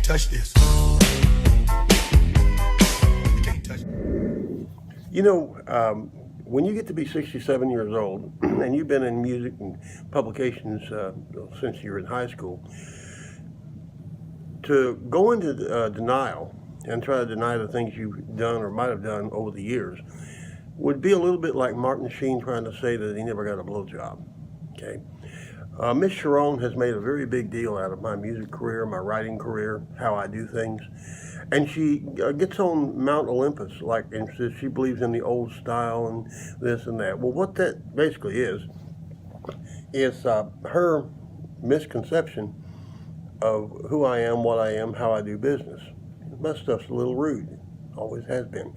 can't touch this. You can't touch. You know, when you get to be 67 years old and you've been in music and publications since you were in high school, to go into denial and try to deny the things you've done or might have done over the years would be a little bit like Martin Sheen trying to say that he never got a blowjob. Okay. Miss Sharon has made a very big deal out of my music career, my writing career, how I do things. And she gets on Mount Olympus, like, and says she believes in the old style and this and that. Well, what that basically is her misconception of who I am, what I am, how I do business. My stuff's a little rude, always has been.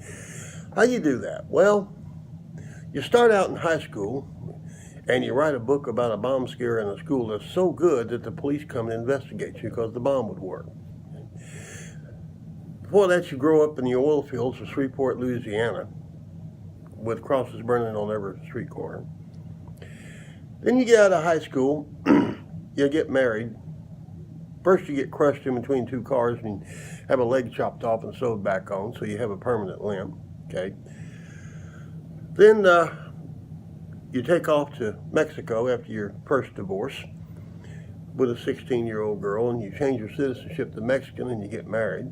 How you do that? Well, you start out in high school and you write a book about a bomb scare in a school that's so good that the police come and investigate you because the bomb would work. Before that, you grow up in the oil fields of Shreveport, Louisiana, with crosses burning on every street corner. Then you get out of high school, you get married. First, you get crushed in between two cars and have a leg chopped off and sewed back on, so you have a permanent limb. Okay. Then you take off to Mexico after your first divorce with a 16-year-old girl, and you change your citizenship to Mexican, and you get married.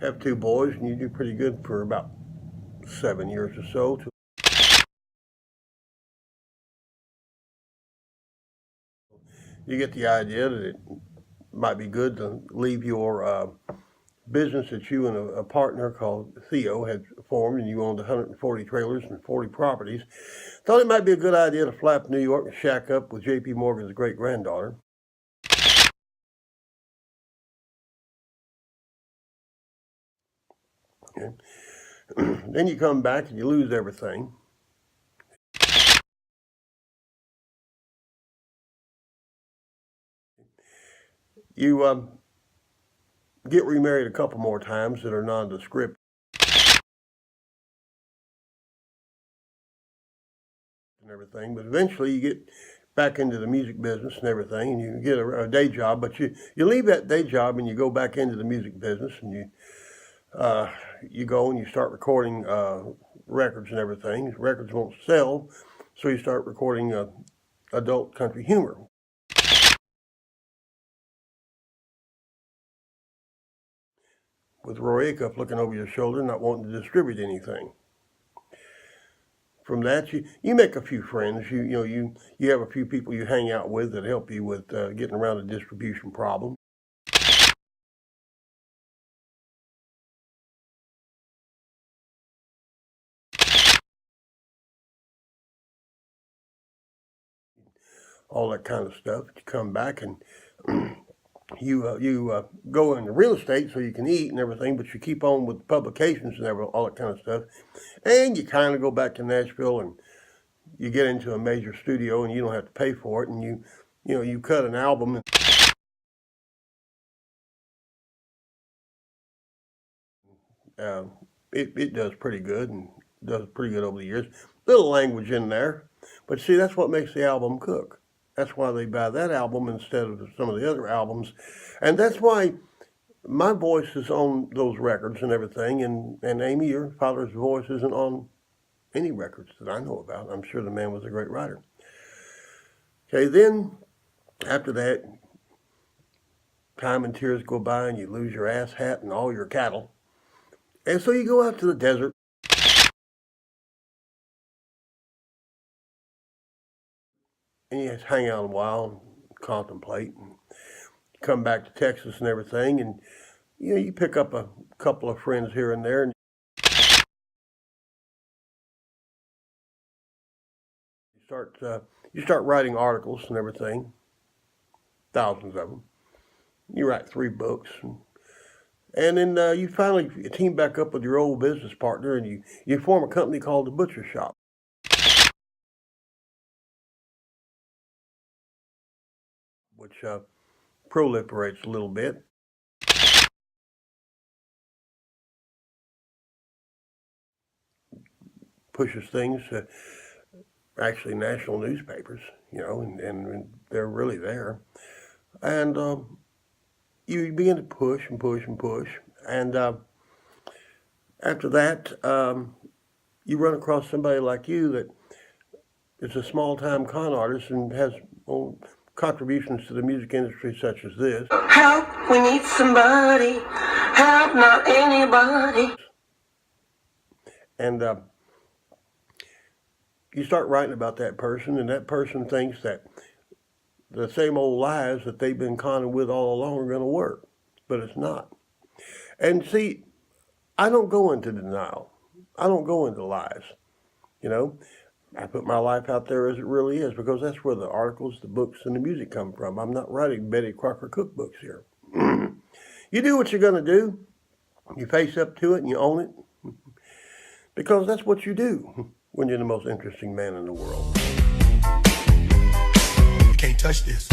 Have two boys, and you do pretty good for about 7 years or so. You get the idea that it might be good to leave your business that you and a partner called Theo had formed, and you owned 140 trailers and 40 properties. Thought it might be a good idea to fly up to New York and shack up with J.P. Morgan's great-granddaughter. Okay. Then you come back and you lose everything. You get remarried a couple more times that are nondescript and everything, but eventually you get back into the music business and everything, and you get a day job, but you leave that day job and you go back into the music business, and you go and you start recording records and everything. Records won't sell, so you start recording adult country humor. With Roy Acuff looking over your shoulder, not wanting to distribute anything. From that, you make a few friends. You have a few people you hang out with that help you with getting around a distribution problem. All that kind of stuff. You come back and you go into real estate so you can eat and everything, but you keep on with publications and all that kind of stuff. And you kind of go back to Nashville and you get into a major studio and you don't have to pay for it, and you cut an album and uh, it does pretty good and does pretty good over the years. Little language in there, but see, that's what makes the album cook. That's why they buy that album instead of some of the other albums, and that's why my voice is on those records and everything, and Amy, your father's voice isn't on any records that I know about. I'm sure the man was a great writer. Okay, then after that, time and tears go by and you lose your ass hat and all your cattle. And so you go out to the desert and you just hang out a while and contemplate and come back to Texas and everything. And you pick up a couple of friends here and there and you start writing articles and everything, thousands of them. You write 3 books. And then you finally team back up with your old business partner and you form a company called the Butcher Shop, which proliferates a little bit. Pushes things actually national newspapers, and they're really there. And you begin to push and push and push. And after that, you run across somebody like you that is a small-time con artist and has contributions to the music industry such as this. Help, we need somebody. Help, not anybody. And you start writing about that person, and that person thinks that the same old lies that they've been conning with all along are going to work, but it's not. And see, I don't go into denial. I don't go into lies. I put my life out there as it really is because that's where the articles, the books, and the music come from. I'm not writing Betty Crocker cookbooks here. You do what you're going to do. You face up to it and you own it because that's what you do when you're the most interesting man in the world. You can't touch this.